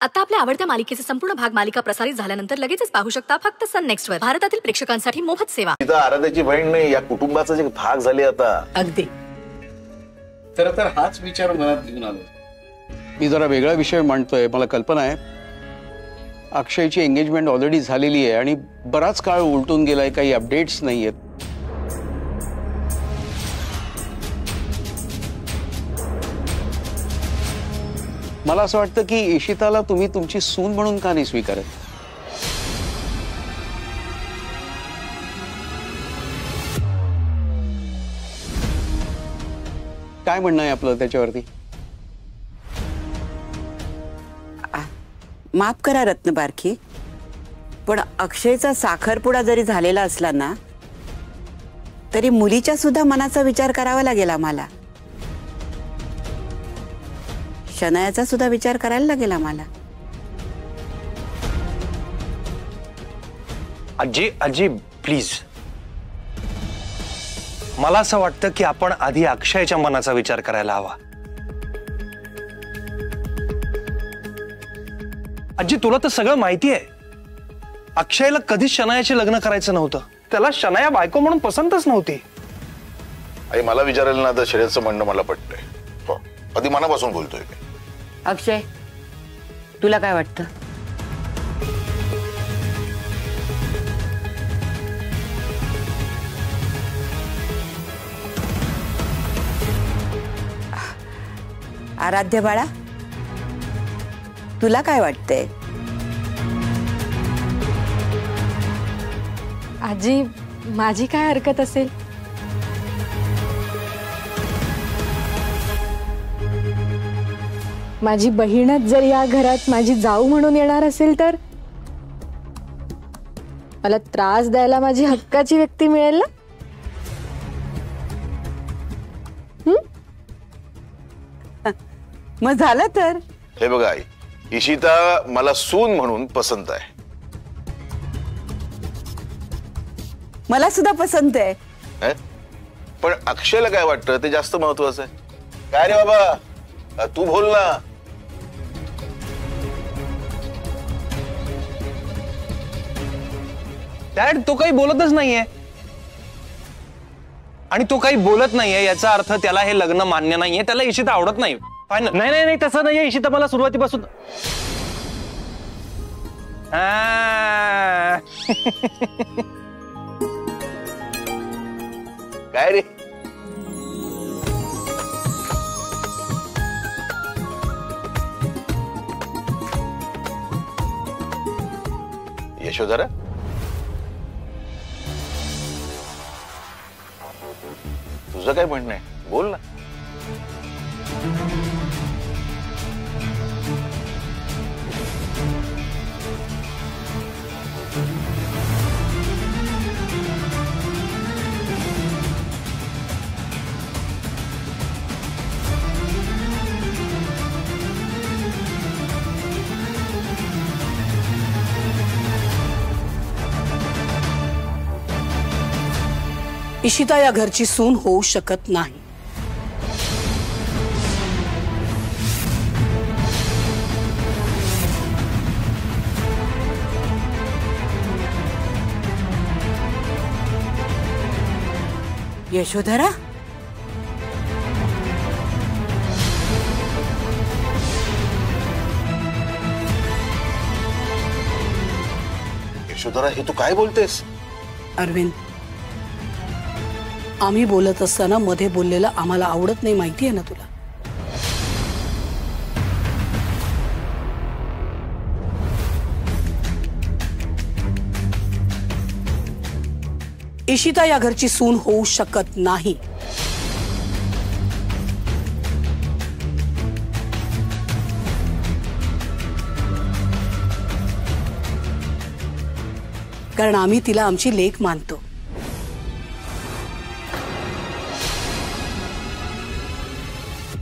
आता आपल्या आवडत्या मालिकेचे संपूर्ण भाग मालिका प्रसारित झाल्यानंतर लगेचच पाहू शकता फक्त सन नेक्स्ट वर. भारतातील प्रेक्षकांसाठी मोफत सेवा. तिथं आराध्याची बहीण नाही, या कुटुंबाचा एक भाग झाली आता. अगदी. तर हाच विचार मनात घेऊन आलो. मी जरा वेगळा विषय मांडतोय. मला कल्पना आहे अक्षयची एंगेजमेंट ऑलरेडी झालेली आहे आणि बराच काळ उलटून गेलाय, काही अपडेट्स नाहीयेत. मला असं वाटतं की इशिताला तुम्ही तुमची सून म्हणून का नाही स्वीकारत? काय म्हणणं आहे आपलं त्याच्यावरती? माफ करा रत्नबारखी, पण अक्षयचा साखरपुडा जरी झालेला असला ना तरी मुलीच्या सुद्धा मनाचा विचार करावा लागेल आम्हाला. शनायाचा सुद्धा विचार करायला लागेल आम्हाला. आजी आजी प्लीज, मला असं वाटतं की आपण आधी अक्षयच्या मनाचा विचार करायला हवा. आजी तुला तर सगळं माहिती आहे. अक्षयला कधीच शनायाशी लग्न करायचं नव्हतं. त्याला शनाया बायको म्हणून पसंतच नव्हती. आई मला विचारायला ना तर शर्यतचं म्हणणं मला पटतंय. हो, आधी मनापासून बोलतोय मी. अक्षय, तुला काय वाटतं? आराध्य बाळा, तुला काय वाटतंय? आजी, माझी काय हरकत असेल? माझी बहीणच जर या घरात माझी जाऊ म्हणून येणार असेल तर मला त्रास द्यायला माझी हक्काची व्यक्ती मिळेल ना? मग झालं तर. हे बघा आई, इशिता मला सून म्हणून पसंत आहे. मला सुद्धा पसंत आहे. पण अक्षयला काय वाटतं ते जास्त महत्वाचं आहे. काय रे बाबा, तू बोल ना. डॅड, तो काही बोलतच नाहीये. आणि तो काही बोलत नाहीये याचा अर्थ त्याला हे लग्न मान्य नाहीये. त्याला इशिता आवडत नाही. फायनल. नाही नाही नाही, तसं नाहीये. इशिता मला सुरुवातीपासून काय रे? यशोधरा, तुझं काय म्हणणं आहे? बोल ना. इशिता या घरची सून होऊ शकत नाही. यशोधरा, यशोधरा, हे तू काय बोलतेस? अरविंद, आम्ही बोलत असताना मध्ये बोललेलं आम्हाला आवडत नाही, माहिती आहे ना तुला. इशिता या घरची सून होऊ शकत नाही. कारण आम्ही तिला आमची लेक मानतो.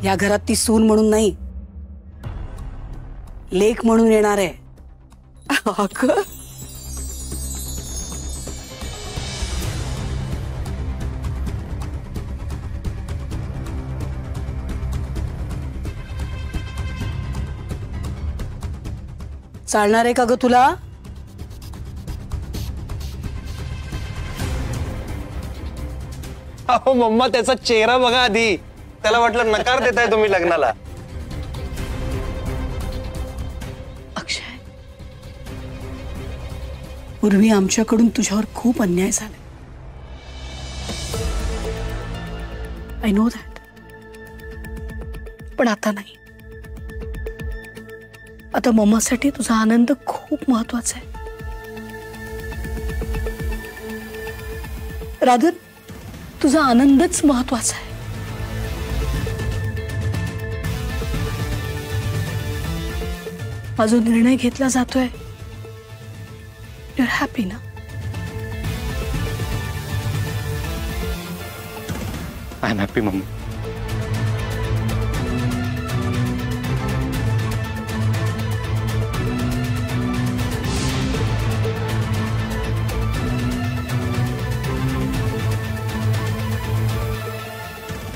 या घरात ती सून म्हणून नाही, लेक म्हणून येणार आहे. चालणार आहे का ग तुला? अहो मम्मा, त्याचा चेहरा बघा आधी. त्याला वाटलं नकार देताय तुम्ही लग्नाला. अक्षय, पूर्वी आमच्याकडून तुझ्यावर खूप अन्याय झाला. I know that. पण आता नाही. आता मम्मासाठी तुझा आनंद खूप महत्वाचा आहे. राधर, तुझा आनंदच महत्वाचा आहे. हा जो निर्णय घेतला जातोय, यू आर हॅपी ना? I am happy mummy.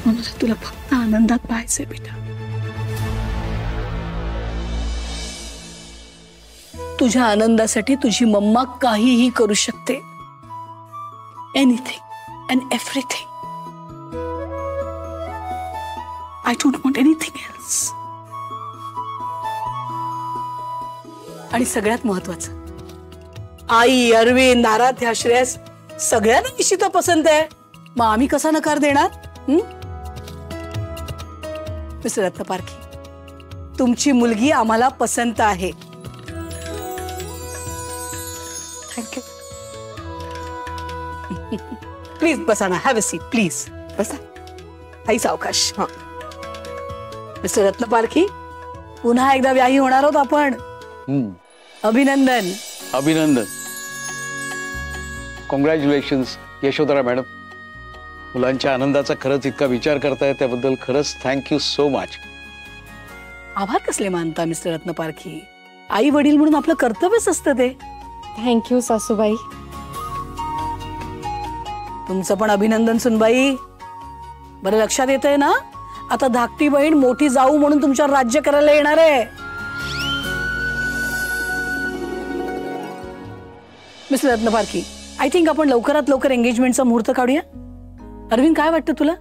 मला तुला फक्त आनंदात पाहायचंय बेटा. तुझ्या आनंदासाठी तुझी मम्मा काहीही करू शकते. Anything and everything. I don't want anything else. आणि सगळ्यात महत्वाचं, आई, अरविंद, आराध्या, श्रेयस सगळ्यांना इशिता पसंत आहे. मग आम्ही कसा नकार देणार? मिस्टर रत्नपारखी, तुमची मुलगी आम्हाला पसंत आहे. थँक्यू. प्लीज बसा ना. Have a seat please. बसा. आई सावकाश. मिस्टर रत्नपारखी, पुन्हा एकदा व्याही होणार आहोत आपण. अभिनंदन. अभिनंदन. Congratulations Yashodhara madam. मुलांच्या आनंदाचा खरंच इतका विचार करताय त्याबद्दल खरंच थँक्यू सो मच. आभार कसले मानता मिस्टर रत्नपारखी? आई वडील म्हणून आपलं कर्तव्यच असतं ते. थँक्यू सासूबाई. तुमचं पण अभिनंदन सुनबाई. बरं लक्षात येतंय ना, आता धाकटी बहीण मोठी जाऊ म्हणून तुमच्यावर राज्य करायला येणार आहे. मिस्टर रत्नपारखी, आय थिंक आपण लवकरात लवकर एंगेजमेंटचा मुहूर्त काढूया. अरविंद, काय वाटतं तुला?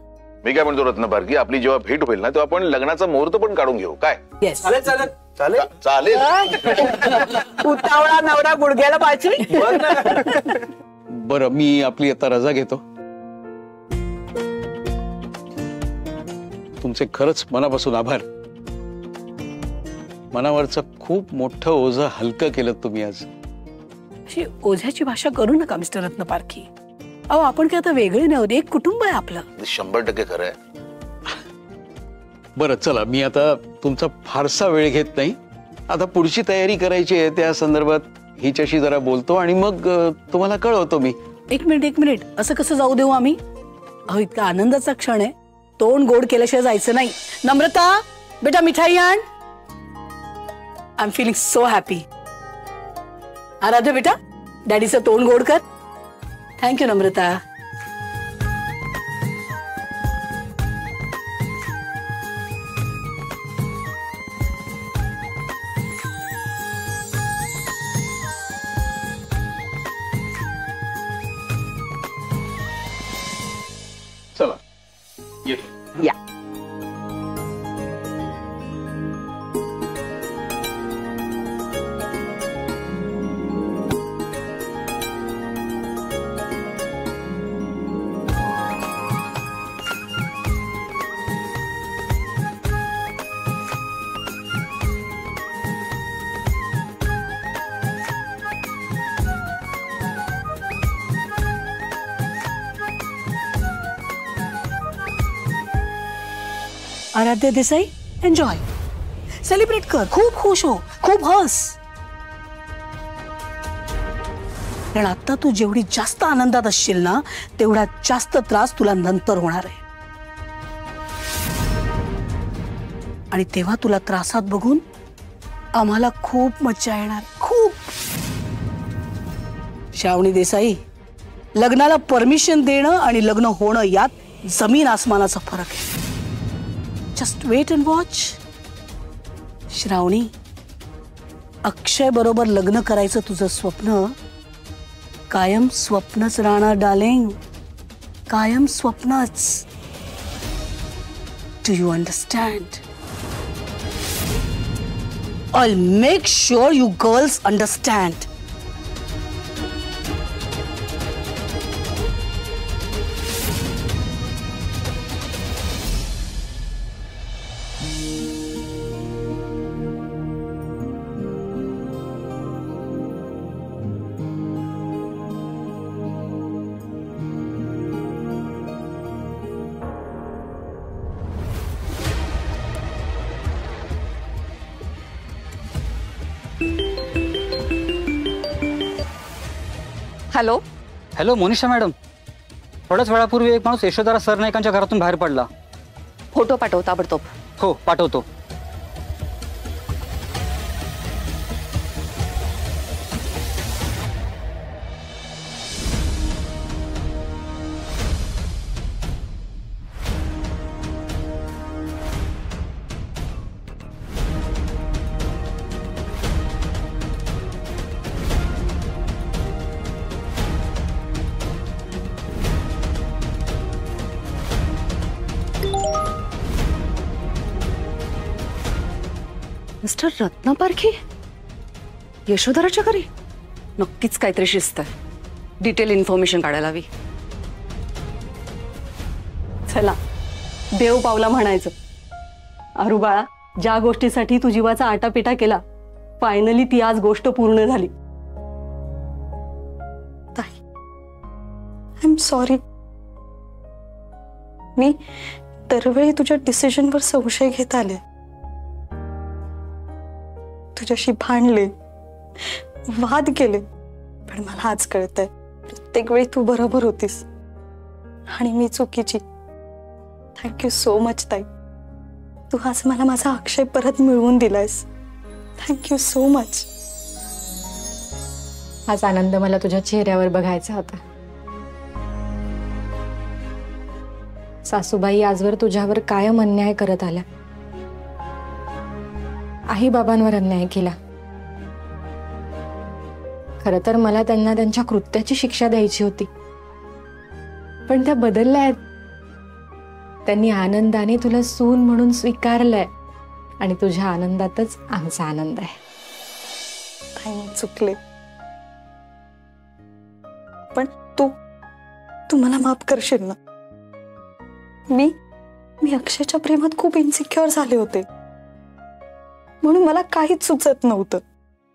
मी काय म्हणतो रत्नपारखी, आपली जेव्हा भेट होईल ना तेव्हा आपण लग्नाचा मुहूर्त पण काढून घेऊ. काय? येस. चालेल चालेल चालेल चालेल. उतावळा नवरा गुडघ्याला पाचवी. बरं, मी आपली आता रजा घेतो. तुमचे खरंच मनापासून आभार. मनावरचं खूप मोठं ओझं हलकं केलं तुम्ही आज. अशी ओझ्याची भाषा करू नका मिस्टर रत्नपारखी. अहो, आपण काय आता वेगळे नाही, एक कुटुंब आहे आपलं. 100% खरं आहे. बरं चला, मी आता तुमचा फारसा वेळ घेत नाही. आता पुढची तयारी करायची आहे, त्या संदर्भात हिच्याशी जरा बोलतो आणि मग तुम्हाला कळवतो मी. एक मिनिट. असं कसं जाऊ देऊ आम्ही? अहो, इतका आनंदाचा क्षण आहे, तोंड गोड केल्याशिवाय जायचं नाही. नम्रता बेटा, मिठाई आण. I am feeling so happy. Aaradhya बेटा, डॅडीचं तोंड गोड कर. थँक्यू नम्रता. चला येतो. या. आराध्या देसाई, एन्जॉय, सेलिब्रेट कर, खूप खुश हो, खूप हस. कारण आता तू जेवढी जास्त आनंदात असशील ना, तेवढा जास्त त्रास तुला नंतर होणार आहे. आणि तेव्हा तुला त्रासात बघून आम्हाला खूप मज्जा येणार. खूप. श्रावणी देसाई, लग्नाला परमिशन देणं आणि लग्न होणं यात जमीन आसमानाचा फरक आहे. Just wait and watch. Shravani, Akshay बरोबर लग्न करायचं तुझं स्वप्न कायम स्वप्नच राहणार डार्लिंग, कायम स्वप्नच. Do you understand? I'll make sure you girls understand. Hello. Hello Monisha madam, थोड्याच वेळापूर्वी एक माणूस यशोधरा सरनाईकांच्या घरातून बाहेर पडला. फोटो पाठव ताबडतोब. हो पाठवतो. मिस्टर रत्नपारखी यशोधराच्या घरी? नक्कीच काहीतरी शिस्त आहे. डिटेल इन्फॉर्मेशन काढायला हवी. चला देव पावला म्हणायचं. अरू बाळा, ज्या गोष्टीसाठी तू जीवाचा आटापिटा केला, फायनली ती आज गोष्ट पूर्ण झाली. I am sorry. मी दरवेळी तुझ्या डिसिजनवर संशय घेत आले, तुझ्याशी भांडले, वाद केले, पण मला आज कळतंय प्रत्येक वेळी तू बरोबर होतीस आणि मी चुकीची. थँक्यू सो मच ताई. तू आज मला माझा अक्षय परत मिळवून दिलायस. Thank you so much. हाच आनंद मला तुझ्या चेहऱ्यावर बघायचा होता. सासूबाई आजवर तुझ्यावर कायम अन्याय करत आल्या. आई बाबांवर अन्याय केला. खरं तर मला त्यांना त्यांच्या कृत्याची शिक्षा द्यायची होती, पण त्या बदलल्या आहेत. त्यांनी आनंदाने तुला सून म्हणून स्वीकारलंय आणि तुझ्या आनंदातच आमचा आनंद आहे. ताई चुकले, पण तू मला माफ करशील ना? मी अक्षयच्या प्रेमात खूप इन्सिक्युअर झाले होते, म्हणून मला काहीच सुचत नव्हतं.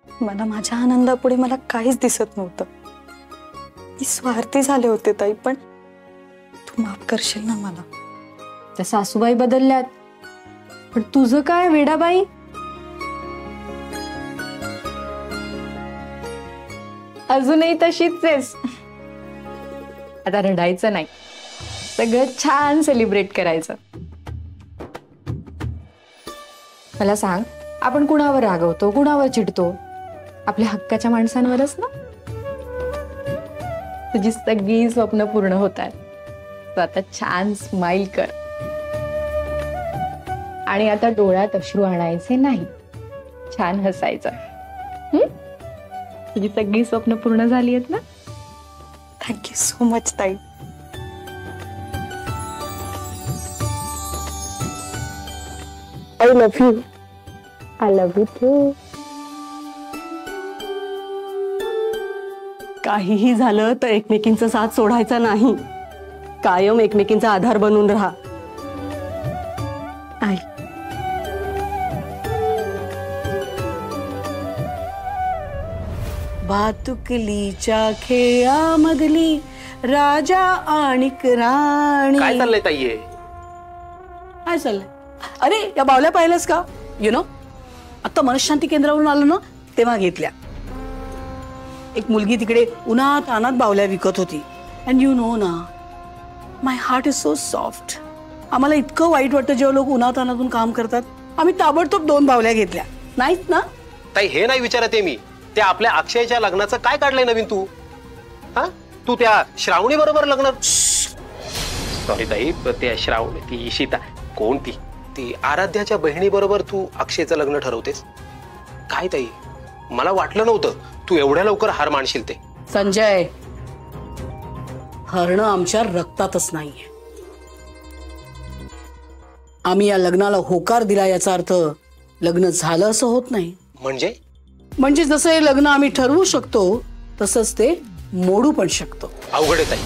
मला माझ्या आनंदापुढे मला काहीच दिसत नव्हतं. मी स्वार्थी झाले होते ताई, पण तू माफ करशील ना मला? त्या सासूबाई बदलल्यात, पण तुझं काय वेडाबाई? अजूनही तशीच आहेस. आता रडायचं नाही, सगळं छान सेलिब्रेट करायचं. मला सांग, आपण कुणावर रागवतो, कुणावर चिडतो? आपल्या हक्काच्या माणसांवरच ना. तुझी सगळी स्वप्न पूर्ण होत आहेत. तू आता छान स्माइल कर आणि आता डोळ्यात अश्रू आणायचे नाही, छान हसायचं. तुझी सगळी स्वप्न पूर्ण झाली आहेत ना. थँक्यू सो मच ताई. I love you. I love you too. काहीही झालं तर एकमेकींचा साथ सोडायचा नाही. कायम एकमेकींचा आधार बनून राहा. आई. भातुकलीच्या खेळामधली राजा आणि राणी. काय चाललंय ताईये? काय चाललंय? अरे या बावल्या पाहिल्यास का? यु नो, आता मनशांती केंद्रावरून आलो ना तेव्हा घेतल्या. एक मुलगी तिकडे उन्हात अनात बावल्या विकत होती. अँड यू नो ना, माय हार्ट इज सो सॉफ्ट. आम्हाला इतकं वाईट वाटतं जेव्हा लोक उन्हात अनातून काम करतात. आम्ही ताबडतोब 2 बावल्या घेतल्या. नाहीत ना ताई? हे नाही विचारते मी, ते आपल्या अक्षयच्या लग्नाचं काय काढलंय नवीन तू? हा, तू त्या श्रावणी बरोबर लग्न? सॉरी ताई, त्या श्रावणी, ती इशिता कोणती, ती आराध्याच्या बहिणी बरोबर तू अक्षयचं लग्न ठरवतेस काय ताई? मला वाटलं नव्हतं तू एवढ्या लवकर हार मानशील ते. संजय, हरणं आमच्या रक्तातच नाहीये. आम्ही या लग्नाला होकार दिला याचा अर्थ लग्न झालं असं होत नाही. म्हणजे जसं हे लग्न आम्ही ठरवू शकतो तसंच ते मोडू पण शकतो. अवघड आहे ताई.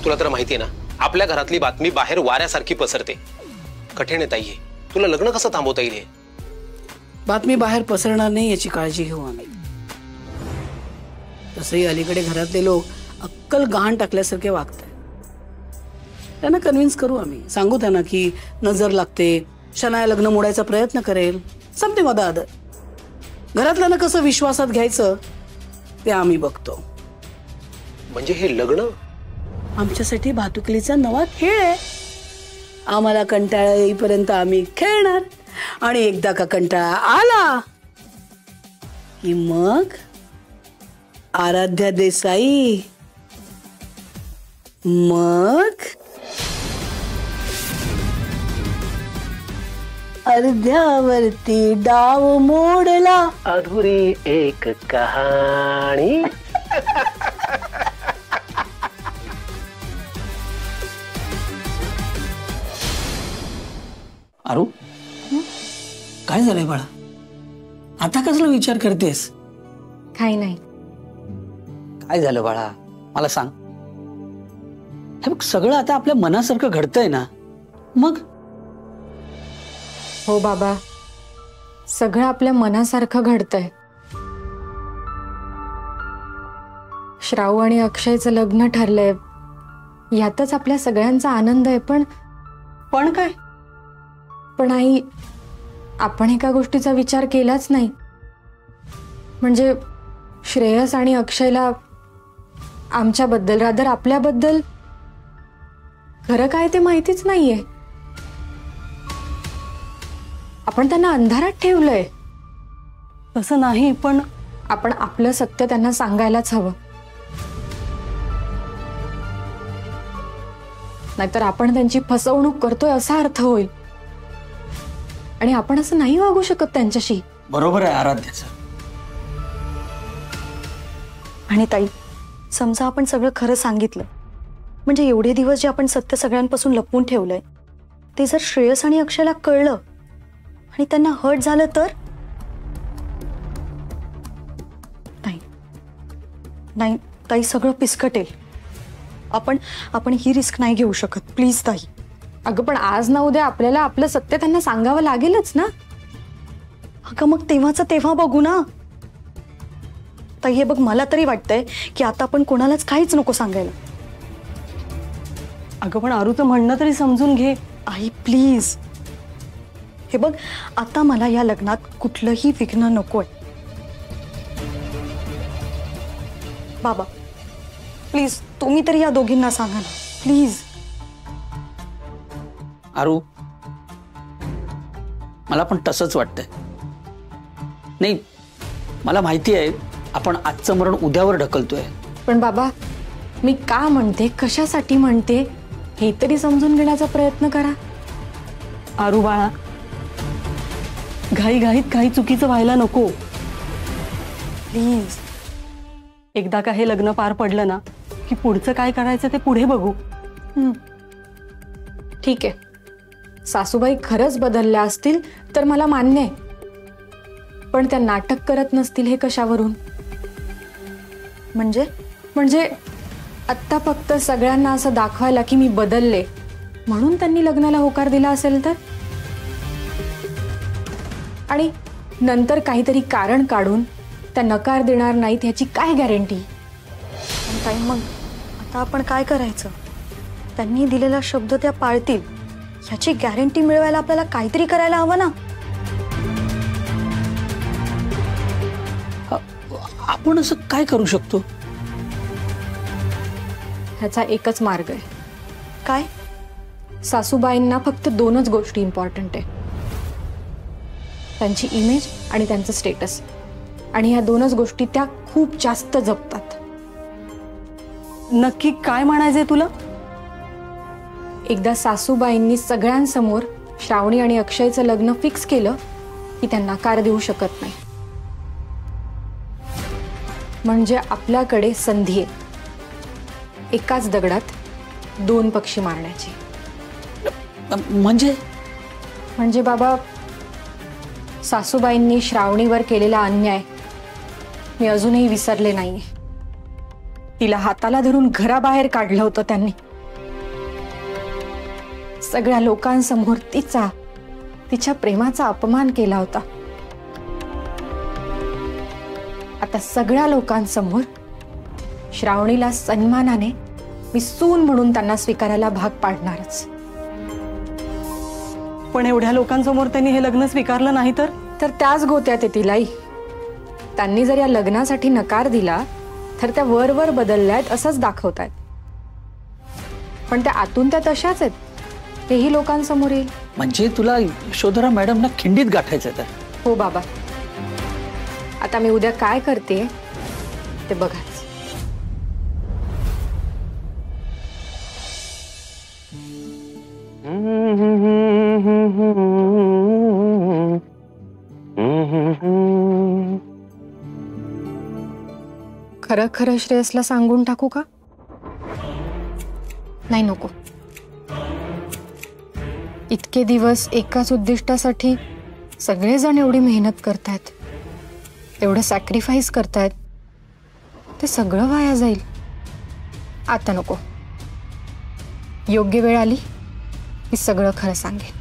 तुला तर माहितीये ना, आपल्या घरातली बातमी बाहेर वाऱ्यासारखी पसरते. कठीण आहे ताई हे. तुला लग्न कसं थांबवता येईल? बातमी बाहेर पसरणार नाही याची काळजी घेऊ आम्ही. तसंही अलीकडे घरातले लोक अक्कल गहाण टाकल्यासारखे वागतात. त्यांना कन्व्हिन्स करू आम्ही. सांगू त्यांना की नजर लागते, शनाया लग्न मोडायचा प्रयत्न करेल, समथिंग ऑफ द अदर. घरातल्यांना कसं विश्वासात घ्यायचं ते आम्ही बघतो. म्हणजे हे लग्न आमच्यासाठी भातुकलीचा नवा खेळ आहे. आम्हाला कंटाळा येईपर्यंत आम्ही खेळणार आणि एकदा का कंटाळा आला की मग आराध्या देसाई, मग अर्ध्यावरती डाव मोडला, अधुरी एक कहाणी. आरू, काय झालंय बाळा? आता कसला विचार करतेस? काही नाही. काय झालं बाळा, मला सांग. हे बघ, सगळं आता आपल्या मनासारखं घडतंय ना. मग हो बाबा, सगळं आपल्या मनासारखं घडतंय. श्रावू आणि अक्षयचं लग्न ठरलंय, यातच आपल्या सगळ्यांचा आनंद आहे. पण काय? पण आई, आपण एका गोष्टीचा विचार केलाच नाही. म्हणजे श्रेयस आणि अक्षयला आमच्याबद्दल, रादर आपल्याबद्दल खरं काय ते माहितीच नाहीये. आपण त्यांना अंधारात ठेवलंय. तसं नाही, पण आपण आपलं सत्य त्यांना सांगायलाच हवं. नाहीतर आपण त्यांची फसवणूक करतोय असा अर्थ होईल. आणि आपण असं नाही वागू शकत त्यांच्याशी. बरोबर आहे आराध्याचं. आणि ताई, समजा आपण सगळं खरं सांगितलं, म्हणजे एवढे दिवस जे आपण सत्य सगळ्यांपासून लपवून ठेवलंय ते जर श्रेयस आणि अक्षयला कळलं आणि त्यांना हर्ट झालं तर? नाही ताई, सगळं पिसकटेल. आपण ही रिस्क नाही घेऊ शकत. प्लीज ताई. अगं पण आज ना उद्या आपल्याला आपलं सत्य त्यांना सांगावं लागेलच ना. अगं मग तेव्हाचं तेव्हा बघू ना. ताई हे बघ, मला तरी वाटतंय की आता आपण कोणालाच काहीच नको सांगायला. अगं पण आरूचं म्हणणं तरी समजून घे. आई प्लीज. हे बघ, आता मला या लग्नात कुठलंही विघ्न नकोय. बाबा प्लीज, तुम्ही तरी या दोघींना सांगा ना प्लीज. आरू, मला पण तसंच वाटतंय. नाही, मला माहिती आहे आपण आजचं मरण उद्यावर ढकलतोय. पण बाबा, मी का म्हणते, कशासाठी म्हणते हे तरी समजून घेण्याचा प्रयत्न करा. आरू बाळा, घाईघाईत काही चुकीचं व्हायला नको प्लीज. एकदा का हे लग्न पार पडलं ना की पुढचं काय करायचं ते पुढे बघू. ठीक आहे, सासूबाई खरंच बदलल्या असतील तर मला मान्य आहे. पण त्या नाटक करत नसतील हे कशावरून? म्हणजे आत्ता फक्त सगळ्यांना असं दाखवायला की मी बदलले म्हणून त्यांनी लग्नाला होकार दिला असेल तर? आणि नंतर काहीतरी कारण काढून त्या नकार देणार नाहीत ह्याची काय गॅरंटी? ताई, मग आता आपण काय करायचं? त्यांनी दिलेला शब्द त्या पाळतील ह्याची गॅरंटी मिळवायला आपल्याला काहीतरी करायला हवं ना. आपण असं काय करू शकतो? ह्याचा एकच मार्ग आहे. काय? सासूबाईंना फक्त दोनच गोष्टी इम्पॉर्टंट आहे, त्यांची इमेज आणि त्यांचं स्टेटस. आणि ह्या दोनच गोष्टी त्या खूप जास्त जपतात. नक्की काय म्हणायचंय तुला? एकदा सासूबाईंनी सगळ्यांसमोर श्रावणी आणि अक्षयचं लग्न फिक्स केलं की त्यांना नकार देऊ शकत नाही. म्हणजे आपल्याकडे संधी आहे एकाच दगडात 2 पक्षी मारण्याची. म्हणजे बाबा, सासूबाईंनी श्रावणीवर केलेला अन्याय मी अजूनही विसरले नाहीये. तिला हाताला धरून घराबाहेर काढलं होतं त्यांनी. सगळ्या लोकांसमोर तिच्या प्रेमाचा अपमान केला होता. आता सगळ्या लोकांसमोर श्रावणीला सन्मानाने मी सून म्हणून त्यांना स्वीकारायला भाग पाडणारच. पण एवढ्या लोकांसमोर त्यांनी हे लग्न स्वीकारलं नाही तर त्याच गोत्यात येतीलही. त्यांनी जर या लग्नासाठी नकार दिला तर त्या वर बदलल्यात असंच दाखवतायत. पण त्या आतून त्या तशाच आहेत हेही लोकांसमोर येईल. म्हणजे तुला यशोधरा मॅडमना खिंडीत गाठायचं तर? हो बाबा, आता मी उद्या काय करते ते बघाच. खरं खरं श्रेयसला सांगून टाकू का? नाही, नको. इतके दिवस एकाच उद्दिष्टासाठी सगळेजण एवढी मेहनत करतायत, एवढं सॅक्रिफाईस करतायत, ते सगळं वाया जाईल. आता नको. योग्य वेळ आली की सगळं खरं सांगेन.